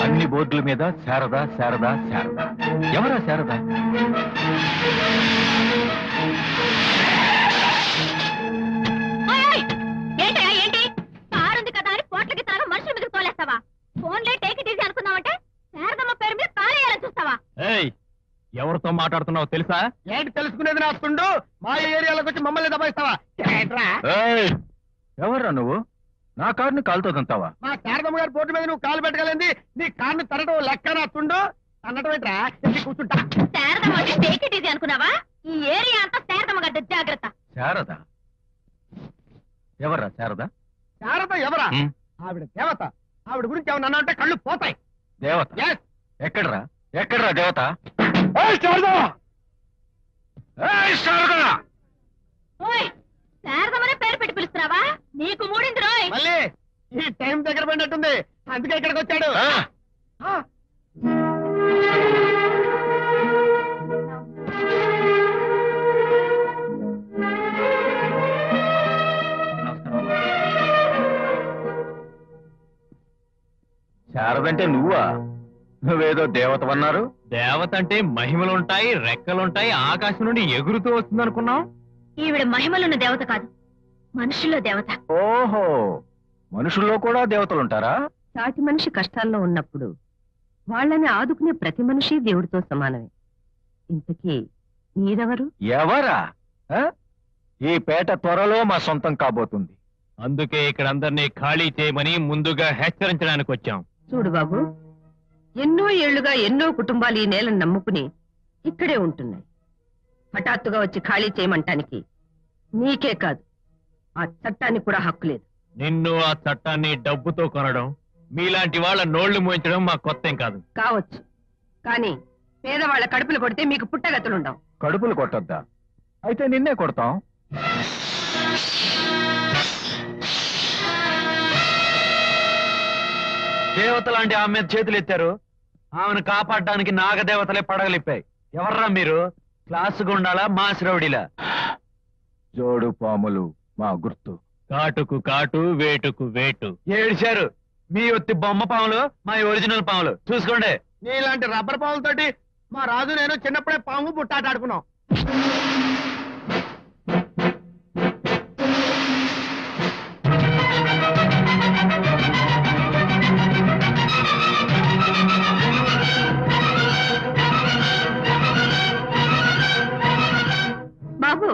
అన్ని బోర్డుల మీద శారదా శారదా శారదా. ఎవరా శారదా? ఏంటి కారుంది కదా అని పోట్లకి తాను మనుషుల మీద తోలేస్తావా? ఫోన్లే టేక్ ఇట్ ఈజీ అనుకున్నావంటే శారదమ్మ పేరు మీద కాలేయాలని చూస్తావా? ఎవరితో మాట్లాడుతున్నావు తెలుసా? ఏంటి తెలుసుకునేది నా తుండు? మా ఏరియాలోకి వచ్చి మమ్మల్ని దబాయిస్తావా? ఎవరా నువ్వు? నా కారుని కాలుతో దంతావా? మా శారదమ్మ గారి బోర్డు మీద నువ్వు కాలు పెట్టగలింది నీ కారుని తరడం లెక్క నా తుండు. అన్నటం ఏంట్రా? కూర్చుంటా. శారదమ్మ వచ్చి టేక్ ఇట్ ఈజీ అనుకున్నావా? ఈ ఏరియా అంతా శారదమ్మ గారి జాగ్రత్త. శారద ఎవరా? శారద శారద ఎవరా? ఆవిడ దేవత. ఆవిడ గురించి ఏమన్నా అంటే కళ్ళు పోతాయి. దేవత? ఎక్కడరా ఎక్కడరా దేవత? శారదమ్మనే పేరు పెట్టి పిలుస్తున్నావా? నీకు మూడింది రోయ్. మళ్ళీ ఈ టైం దగ్గర పడినట్టుంది, అందుకే ఇక్కడికి వచ్చాడు. శారదంటే నువ్వా? నువ్వేదో దేవతవన్నారు. దేవత అంటే మహిమలుంటాయి, రెక్కలుంటాయి, ఆకాశం నుండి ఎగురుతూ వస్తుంది అనుకున్నాం. ఈవిడ మహిమలున్న దేవత కాదు, మనుషుల్లో దేవత. ఓహో, మనుషుల్లో కూడా దేవతలుంటారా? సాటి మనిషి కష్టాల్లో ఉన్నప్పుడు వాళ్ళని ఆదుకునే ప్రతి మనిషి దేవుడితో సమానమే. ఇంతకీ మీరెవరు? ఎవరా? ఈ పేట త్వరలో మా సొంతం కాబోతుంది. అందుకే ఇక్కడ అందరినీ ఖాళీ చేయమని ముందుగా హెచ్చరించడానికి వచ్చాం. చూడు బాబు, ఎన్నో ఏళ్లుగా ఎన్నో కుటుంబాలు ఈ నేలను నమ్ముకుని ఇక్కడే ఉంటున్నాయి. హఠాత్తుగా వచ్చి ఖాళీ చేయమంటానికి నీకే కాదు, ఆ చట్టానికి కూడా హక్కు లేదు. నిన్ను ఆ చట్టాన్ని డబ్బుతో కొనడం, మీలాంటి వాళ్ళ నోళ్లు మోయించడం మా కొత్తేం కాదు. కావచ్చు, కానీ పేదవాళ్ల కడుపులు కొడితే మీకు పుట్టగతులుండవు. కడుపులు కొట్టొద్దా? అయితే నిన్నే కొడతాం. దేవత లాంటి ఆమె మీద చేతులు ఎత్తారు. ఆమెను కాపాడడానికి నాగదేవతలే పడగలిప్పాయి. ఎవర్రా మీరు? క్లాసు గుండాలా, మాసిరౌడిలా? జోడు పాములు మా గుర్తు. కాటుకు కాటు, వేటుకు వేటు. ఏడిచారు. మీ ఒత్తి బొమ్మ పాములు, మా ఒరిజినల్ పాములు. చూసుకోండి. నీలాంటి రబ్బర్ పాములతోటి మా రాజు నేను చిన్నప్పుడే పాము బుట్టాట ఆడుకున్నాం. బాబు,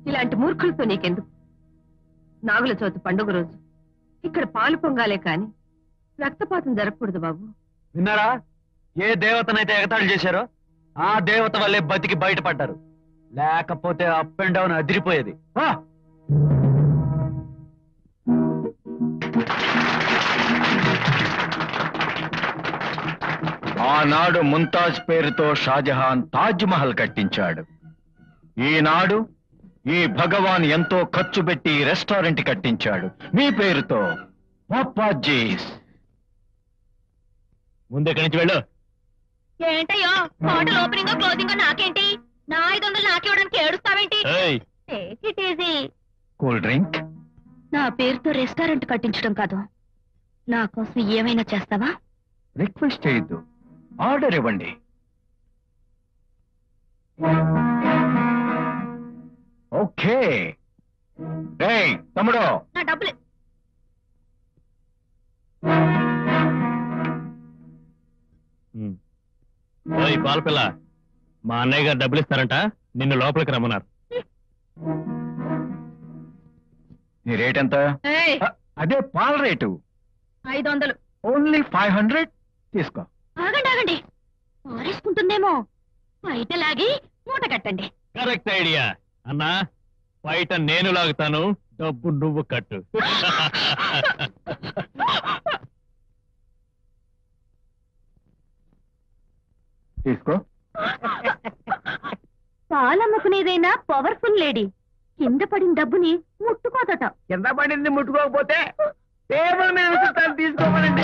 ఇలాంటి మూర్ఖులతో నీకెందుకు? నాగుల చవితి పండుగ రోజు ఇక్కడ పాలు పొంగాలే కాని రక్తపాతం జరగకూడదు బాబు. విన్నారా? ఏ దేవతనైతే ఎగతాళి చేశారో ఆ దేవత వల్లే బతికి బయటపడ్డారు. లేకపోతే అప్ అండ్ డౌన్ అదిరిపోయేది. ఆనాడు ముంతాజ్ పేరుతో షాజహాన్ తాజ్ మహల్ కట్టించాడు. ఈనాడు ఈ భగవాన్ ఎంతో ఖర్చు పెట్టి రెస్టారెంట్ కట్టించాడు మీ పేరుతో, పాపాజీస్. ముందెక్కడి నుంచి వెళ్ళు. ఏంటయ్యో, హోటల్ ఓపెనింగ్ క్లోజింగ్ నాకేంటి? నా 500 నాకివ్వడానికి ఏడుస్తావేంటి? Take it easy. Cool drink. నా పేరుతో రెస్టారెంట్ కట్టించడం కాదు, నా కోసం ఏమైనా చేస్తావా? రిక్వెస్ట్ చేయొద్దు, ఆర్డర్ ఇవ్వండి. ఓకే. రేయ్ తమ్ముడు, నా డబ్బులు. పాలపిల్ల, మా అన్నయ్య గారు డబ్బులు ఇస్తారంట, నిన్ను లోపలికి రమ్మన్నారు. నీ రేట్ ఎంత? ఏయ్, అదే పాల రేటు. 500. ఓన్లీ 500. తీసుకో. ఆగండి ఆగండి, పారేసుకుంటుందేమో. బయట లాగి మూట కట్టండి. Correct idea. అన్నా, బయట నేను లాగుతాను, డబ్బు నువ్వు కట్టు. తీసుకో. పాలమ్ముకునేదైనా పవర్ఫుల్ లేడీ, కింద పడిన డబ్బుని ముట్టుకోదట. కింద పడింది ముట్టుకోకపోతే టేబుల్ మీద విసురుతాను, తీసుకోమనండి.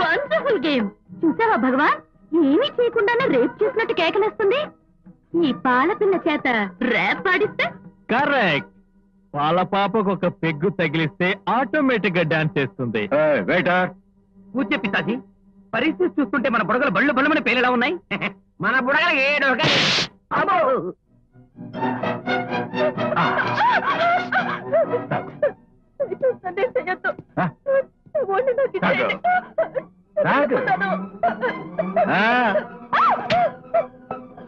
Wonderful game. చూసావా భగవాన్, ఏమీ చేయకుండానే రేప్ చేసినట్టు కేకలేస్తుంది. ఈ పాలపిల్ల చేత రేప్ పాడిస్తే కరెక్ట్. పాల పాపకు ఒక పెగ్గు తగిలిస్తే ఆటోమేటిక్ గా డాన్స్ చేస్తుంది. వెయిటర్, పూజ పితాజీ, పరిస్థితి చూస్తుంటే మన బుడగలు బళ్ళు బళ్ళమని పేలేలా ఉన్నాయి. మన బుడగలు ఏడు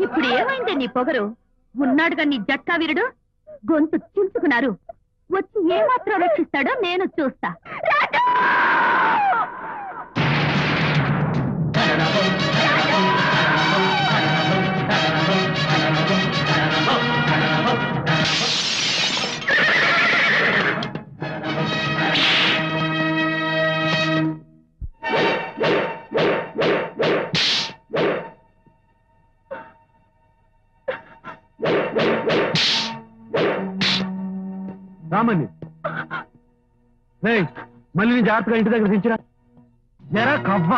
ఇప్పుడు ఏమైంది నీ పొగరు? ఉన్నాడుగా నీ జట్కా వీరుడు, గొంతు చించుకున్నారు. వచ్చి ఏమాత్రం రక్షిస్తాడో నేను చూస్తా. రామని మళ్ళీ నీ జాగ్రత్తగా ఇంటి దగ్గర దించిరా. ఎరా కవ్వ,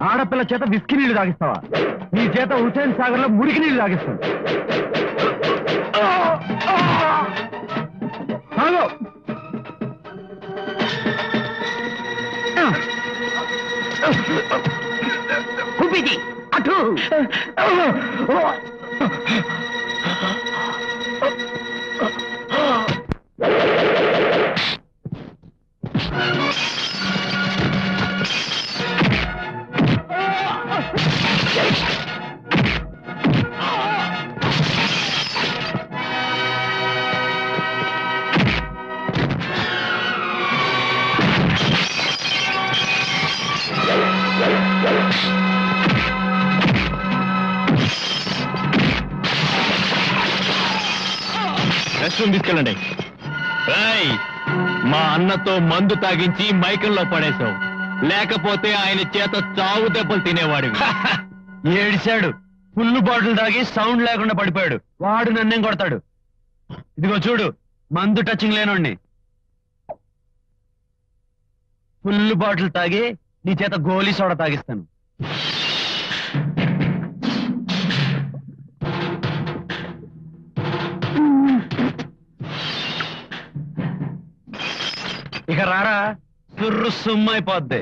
ఆడపిల్ల చేత విస్కీ నీళ్లు తాగిస్తావా? నీ చేత హుసేన్ సాగర్ లో మురికి నీళ్లు తాగిస్తాను. అటు రెస్ట్ రూమ్ తీసుకెళ్ళండి. మా అన్నతో మందు తాగించి మైకంలో పడేశావు, లేకపోతే ఆయన చేత చావు దెబ్బలు తినేవాడివి. ఏడిశాడు, ఫుల్ బాటిల్ తాగి సౌండ్ లేకుండా పడిపోయాడు. వాడు నన్నేం కొడతాడు? ఇదిగో చూడు, మందు టచింగ్ లేనోడిని. ఫుల్ బాటిల్ తాగి నీ చేత గోలీ సోడా తాగిస్తాను. ఇక రారా, సుర్రు సుమ్మైపోద్ది.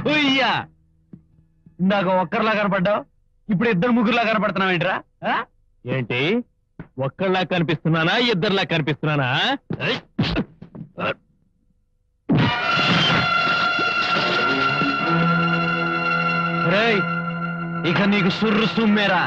కుయ్యా, ఇందాక ఒక్కరిలా కనపడ్డావు, ఇప్పుడు ఇద్దరు ముగ్గురులా కనపడుతున్నావు ఏంట్రా? ఏంటి, ఒక్కళ్ళలా కనిపిస్తున్నానా, ఇద్దరులా కనిపిస్తున్నానా? రేయ్, ఇక నీకు సుర్రు సుమ్మేరా.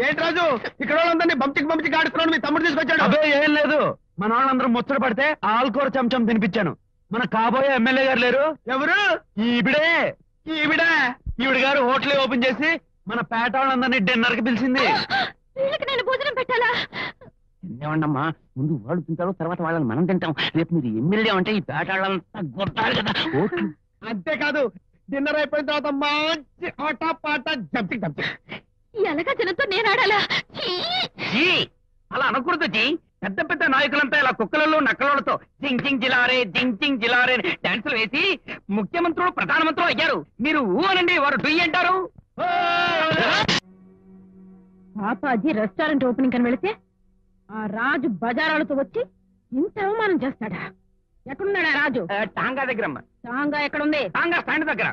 ఏంటి రాజు, ఇక్కడ వాళ్ళందరినీ బంచికి ఆడుతున్నాడు, మీ తమ్ముడు తీసుకొచ్చాడు. అదే ఏం లేదు, మన వాళ్ళందరూ ముచ్చట పడితే ఆల్కూర చెంచం తినిపించాను. మన కాబోయే ఎమ్మెల్యే గారు లేరు? ఎవరు? ఈవిడే. ఈవిడ గారు హోటల్ ఓపెన్ చేసి మన పేట వాళ్ళందరినీ డిన్నర్ కి పిలిచింది. వీళ్ళకి నేను భోజనం పెట్టాలా? ఏమండమ్మా, ముందు వాళ్ళు తింటారు, తర్వాత వాళ్ళని మనం తింటాం. రేపు మీరు ఎమ్మెల్యే అంటే ఈ పేట వాళ్ళంతా కొట్టాలి కదా. ఓట్లు అంతేకాదు డిన్నర్ అయిపోయిన తర్వాత మంచి ఆట పాట జంపింగ్ జంపింగ్. ఎలాగా జనంతో నేను ఆడాలా అలా అనకూడదు జీ. పెద్ద పెద్ద నాయకులంతా ఇలా కుక్కలలో నక్కలతో జింగ్ జింగ్ జిలారే డాన్సులు వేసి ముఖ్యమంత్రులు ప్రధానమంత్రులు అయ్యారు. మీరు ఊ అనండి, వారు డుయ్ అంటారు. పాపాజీ రెస్టారెంట్ ఓపెనింగ్ అని వెళితే ఆ రాజు బజారాలతో వచ్చి ఇంత అవమానం చేస్తాడా? ఎక్కడున్నాడా రాజు? టాంగా దగ్గర అమ్మా. సాంగా ఎక్కడుంది? టాంగా స్టాండ్ దగ్గర.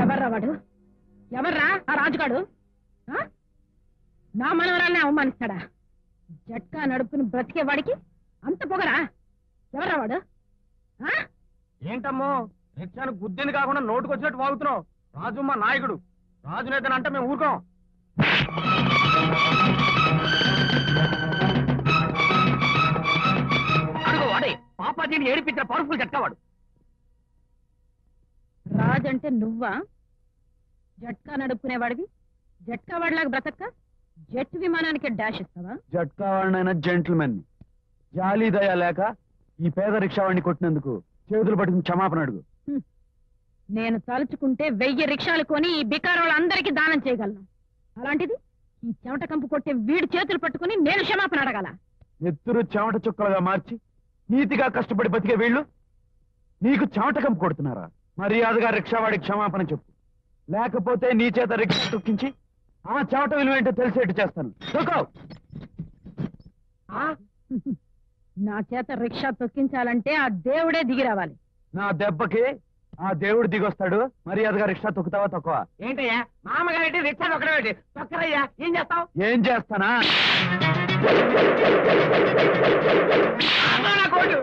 ఎవర్రా వాడు? ఎవర్రా ఆ రాజుగాడు? ఆ? నా మనవరాల్ని అవమానిస్తాడా? జట్కా నడుపుని బ్రతికేవాడికి అంత పొగరా? ఎవర్రా వాడు? ఆ? ఏంటమ్మో రిక్షాను గుద్దింది కాకుండా నోటుకు వచ్చినట్టు వాగుతున్నావు? రాజు మా నాయకుడు, రాజు నేతనంటే మేము ఊరుకోం. అడుగు వాడే పాపాజీని ఏడిపించిన పవర్ఫుల్ జట్కావాడు. రాజంటే నువ్వా? జట్కా నడుపుకునేవాడివి జట్కా వాడిలాగా బ్రతక్క జెట్ విమానానికి డాష్ ఇస్తావా? జట్కా వాడినైనా జెంటిల్మెన్ జాలి దయ లేక ఈ పేద రిక్షా వాడిని కొట్టినందుకు చేతులు పట్టుకుని క్షమాపణ అడుగు. నేను తలుచుకుంటే 1000 రిక్షాలు కొని ఈ బికారోళ్ళందరికీ దానం చేయగలను. అలాంటిది ఈ చెమట కంపు కొట్టే వీడి చేతులు పట్టుకుని నేను క్షమాపణ అడగాల? ఎత్తురు చెమట చుక్కలుగా మార్చి నీతిగా కష్టపడి బతికే వీళ్ళు నీకు చెమట కంపు కొడుతున్నారా? మర్యాదగా రిక్షావాడికి క్షమాపణ చెప్పు, లేకపోతే నీ చేత రిక్షా తొక్కించి ఆ చెమట విలువ ఏంటో తెలిసేట్టు చేస్తాను. నా చేత రిక్షా తొక్కించాలంటే ఆ దేవుడే దిగి రావాలి. నా దెబ్బకి ఆ దేవుడు దిగొస్తాడు. మర్యాదగా రిక్షా తొక్కుతావా తక్కువ? ఏంటయ్యా మామగారి రిక్షా ఒకటే తొక్కరయ్యా, ఏం చేస్తావు? ఏం చేస్తానా? నా కోటు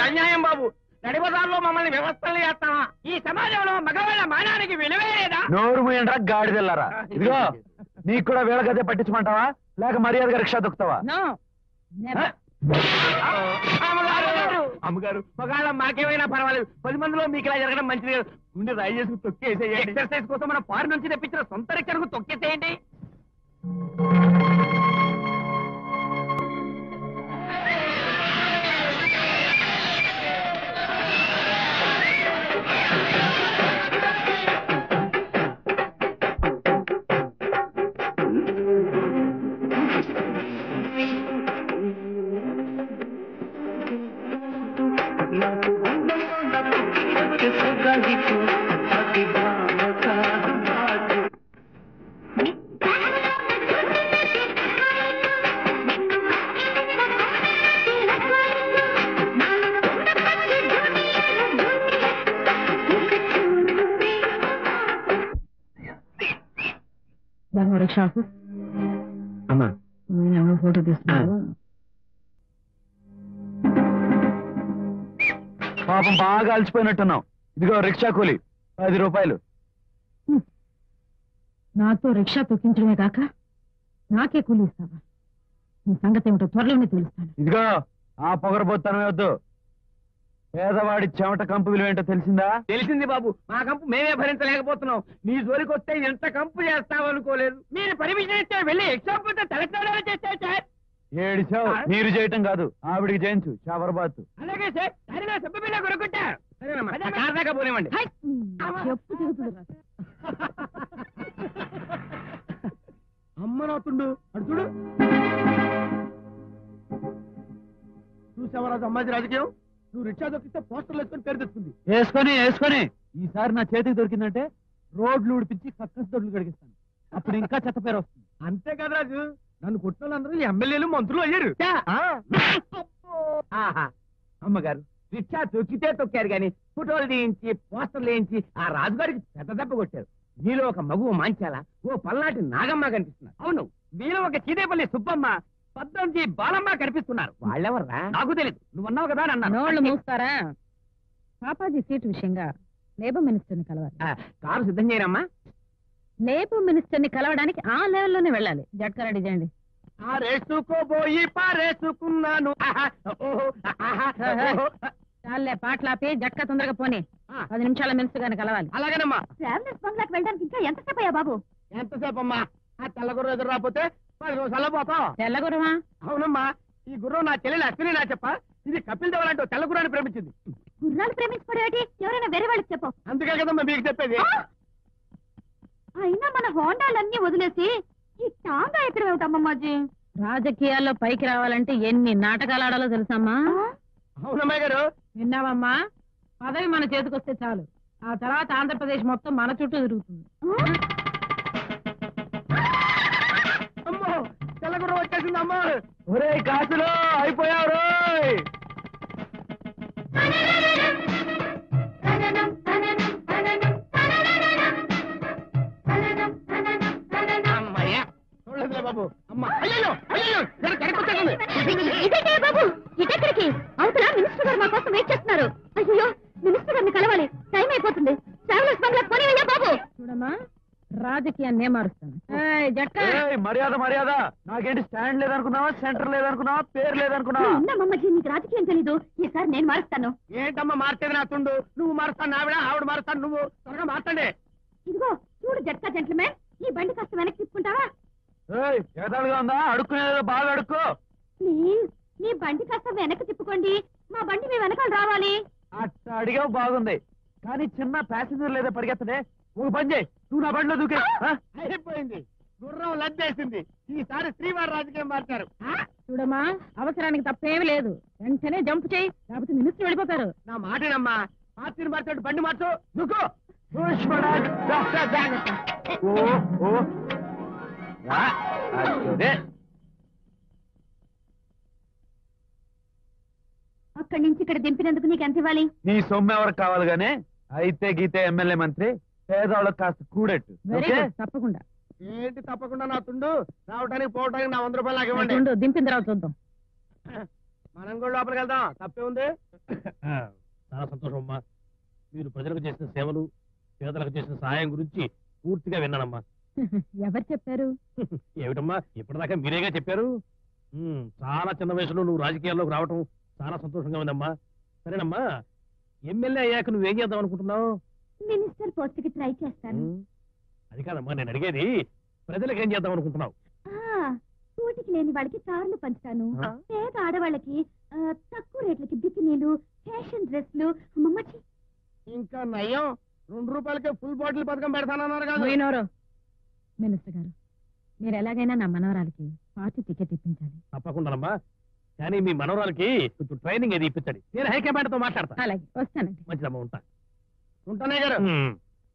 అన్యాయం బాబు. నడిబజార్లో మమ్మల్ని వ్యవస్థలు చేస్తావా? ఈ సమాజంలో మగవాళ్ళ మానానికి విలువే లేదా? నోరు మూయండ్రా గాడిదెల్లారా. ఇదిగో నీకు కూడా వేళగదే పట్టించమంటావా, లేక మర్యాదగా రిక్షా తొక్కుతావా? No, never. అమ్మగారు మగాళ్ళ మాకేమైనా పర్వాలేదు, 10 మందిలో మీకు ఇలా జరగడం మంచిది కాదు. గుండె రాయి చేసుకు తొక్కేసేయండి. ఎక్సర్సైజ్ కోసం మన పారి నుంచి తెప్పించిన సొంత రిక్షకు తొక్కేసేయండి. రిక్షాకు అమ్మా ఫోటో తీసుకున్నాను. పాపం బాగా అలసిపోయినట్టున్నావు. ఇదిగో రిక్షా కూలి 10 రూపాయలు. నాతో రిక్షా తొక్కించడమే కాక నాకే కూలి ఇస్తావా? నీ సంగతి ఏమిటో త్వరలోనే తెలుస్తాను. ఇదిగో ఆ పొగరబోత్తనమే వద్దు. పేదవాడి చెమట కంపు విలువ ఏంటో తెలిసిందా? తెలిసింది బాబు, మా కంపు మేమే భరించలేకపోతున్నాం. నీ జోలికి వస్తే ఎంత కంపు చేస్తామనుకోలేదు. మీరు పర్మిషన్ ఇస్తే వెళ్ళి ఎగ్జాంపుల్ తెలంగాణలో చేస్తారు సార్. ఏడిచావు. మీరు చేయటం కాదు, ఆవిడికి చేయించు షవరబాతు. అలాగే సార్, సరేనా సబ్బు బిళ్ళ కొనుక్కుంటా. సరేనమ్మా, కార్ దాకా పోనివ్వండి. హై! చెప్పు దిగుతుంది రా. అమ్మ నాతుండు అడు చూడు. చూసావా రాజు అమ్మాయి రాజకీయం? నువ్వు రిక్షా దొరికితే పోస్టర్లు వేసుకొని పేరు తెచ్చుకుంది. వేసుకొని ఈసారి నా చేతికి దొరికిందంటే రోడ్లు ఉడిపించి కక్కస్ దొడ్లు కడిగిస్తాను. అప్పుడు ఇంకా చెత్త పేరు వస్తుంది. అంతేకాదు రాజు, నన్ను కొట్టిన వాళ్ళందరూ ఎమ్మెల్యేలు మంత్రులు అయ్యారు. అమ్మగారు రిక్షా తొక్కితే తొక్కారు గాని ఫోటోలు తీయించి పోస్టర్లు వేయించి ఆ రాజుగారికి పెద్ద దెబ్బ కొట్టారు. మీలో ఒక మగువ మాంచాల, ఓ పల్నాటి నాగమ్మ కనిపిస్తున్నారు. అవును, మీలో ఒక చీదేపల్లి సుబ్బమ్మ, పద్దంజి బాలమ్మ కనిపిస్తున్నారు. వాళ్ళెవర్రా? నాకు తెలియదు, నువ్వు అన్నావు కదా నోళ్ళు నన్ను. మూస్తారా? పాపాజీ సీటు విషయంగా లేబర్ మినిస్టర్ని కలవాలి. కారు సిద్ధం చేయరమ్మా. లేబర్ మినిస్టర్ని కలవడానికి ఆ లెవెల్లోనే వెళ్ళాలి. జట్కా రెడీ చేయండి. ఆరేసుకోబోయి పారేసుకున్నాను. ఆహా, ఓహో, ఆహా, ఓహో. చాలే పాటలాపి జట్కా తొందరగా పోనీ 10 నిమిషాల మినిస్టర్ గారిని కలవాలి. అలాగేనమ్మా. ట్రావెలర్స్ బంగ్లాకి వెళ్ళడానికి ఇంకా ఎంతసేపు అయ్యా బాబు? ఎంతసేపు అమ్మా? ఆ తెల్ల గుర్రం ఎదురు రాకపోతే 10 నిమిషాల్లో పోతాం. తెల్ల గుర్రమా? అవునమ్మా, ఈ గుర్రం నా చెల్లెలు అశ్విని నా చెప్ప. ఇది కపిల్ దేవ్ లాంటి ఓ తెల్ల గుర్రాన్ని ప్రేమించింది. గుర్రాలు ప్రేమించుకోవడం ఎవరైనా వేరే వాళ్ళకి చెప్పు. అందుకే కదమ్మా మీకు చెప్పేది. అయినా మన హోండాలన్నీ వదిలేసి ఈ టాంగా ఎక్కడ వెళ్తామమ్మాజీ? రాజకీయాల్లో పైకి రావాలంటే ఎన్ని నాటకాలు ఆడాలో తెలుసమ్మా? అవునమ్మాయి గారు. విన్నావమ్మా? పదవి మన చేతికొస్తే చాలు, ఆ తర్వాత ఆంధ్రప్రదేశ్ మొత్తం మన చుట్టూ తిరుగుతుంది. అమ్మో, తెల్ల గుర్రం వచ్చేసింది అమ్మా. ఒరే కాసులో అయిపోయావు రోయ్. అమ్మయ్యా, చూడలేదులే బాబు. అమ్మా, అయ్యో అయ్యో, ఇదేంటే బాబు, ఇటెక్కడికి? అవతల మినిస్టర్ గారు మా కోసం వెయిట్ చేస్తున్నారు. అయ్యో, మినిస్టర్ గారిని కలవాలి, టైం అయిపోతుంది. ట్రావెలర్స్ బంగ్లా పోనీవయ్యా బాబు. చూడమ్మా, రాజకీయాన్ని మారుస్తాను. ఏయ్, మర్యాద మర్యాద. నాకేంటి స్టాండ్ లేదనుకున్నావా, సెంటర్ లేదనుకున్నావా, పేరు లేదనుకున్నావా? మమ్మజీ, నీకు రాజకీయం తెలీదు. ఈసారి నేను మారుస్తాను. ఏంటమ్మా మార్చేది నా తుండు? నువ్వు మారుస్తాను ఆవిడ, ఆవిడ మారుస్తాను నువ్వు. త్వరగా మార్చండి. ఇదిగో చూడు జట్కా జెంట్లమే, ఈ బండి కాస్త వెనక్కి తిప్పుకుంటావా? ఏయ్, ఎగతాళిగా ఉందా? అడుక్కునేదో బాగా అడుక్కో. ప్లీజ్, మీ బండి కాస్త వెనక్కి తిప్పుకోండి. మా బండి మీ వెనకాల రావాలి. అట్ట అడిగావు బాగుంది, కానీ చిన్న ప్యాసింజర్ లేదా పరిగెత్తనే. ఒక పని చేయి, నువ్వు నా బండిలో దూకే. ఆ? అయిపోయింది, గుర్రం లద్దేసింది. ఈసారి శ్రీవారి రాజకీయం మార్చారు. చూడమ్మా, అవసరానికి తప్పేమీ లేదు. వెంటనే జంప్ చేయి, లేకపోతే మినిస్టర్ వెళ్ళిపోతారు. నా మాటేనమ్మా. పార్టీని మార్చాడు, బండి మార్చు. నువ్వు పుష్పరాజ్, దా, దా, దా. ఓ ఓ రా, అదే. అక్కడి నుంచి ఇక్కడ దింపినందుకు నీకు ఎంత ఇవ్వాలి? నీ సొమ్ము ఎవరికి కావాలి గానీ, అయితే గీతే ఎమ్మెల్యే మంత్రి, పేదవాళ్ళకి కాస్త కూడెట్టు. Very okay? గుడ్, తప్పకుండా. ఏంటి తప్పకుండా నా తుండు? రావడానికి పోవడానికి నా 100 రూపాయలు నాకు ఇవ్వండి. ఉండు, దింపిన తర్వాత చూద్దాం. మనం కూడా లోపలికి వెళ్దాం, తప్పే ఉంది. చాలా సంతోషం అమ్మా. మీరు ప్రజలకు చేసిన సేవలు, పేదలకు చేసిన సహాయం గురించి పూర్తిగా విన్నానమ్మా. ఎవరు చెప్పారు? ఏమిటమ్మా, ఇప్పటిదాకా మీరేగా చెప్పారు. చాలా చిన్న వయసులో నువ్వు రాజకీయాల్లోకి రావటం చాలా సంతోషంగా ఉందమ్మా. సరేనమ్మా, ఎమ్మెల్యే అయ్యాక నువ్వేం చేద్దాం అనుకుంటున్నావు? మినిస్టర్ పోస్ట్ కి ట్రై చేస్తాను. అది కాదమ్మా నేను అడిగేది, ప్రజలకు ఏం చేద్దాం అనుకుంటున్నావు? కూటికి లేని వాళ్ళకి కార్లు పంచుతాను. పేద ఆడవాళ్ళకి తక్కువ రేట్లకి బికినీలు, ఫ్యాషన్ డ్రెస్లు. అమ్మమ్మచ్చి, ఇంకా నయ్యం, 2 రూపాయలకే ఫుల్ బాటిల్ పథకం పెడతానన్నారు కదా. మినిస్టర్ గారు, మీరు ఎలాగైనా నా మనవరాలకి పార్టీ టికెట్ ఇప్పించాలి. తప్పకుండానమ్మా, కానీ మీ మనవరాలకి కొంచెం ట్రైనింగ్ అది ఇప్పించండి. నేను హైకమాండ్ తో మాట్లాడతా. అలాగే, వస్తానండి. మంచిదమ్మా, ఉంటా. ఉంటానే గారు.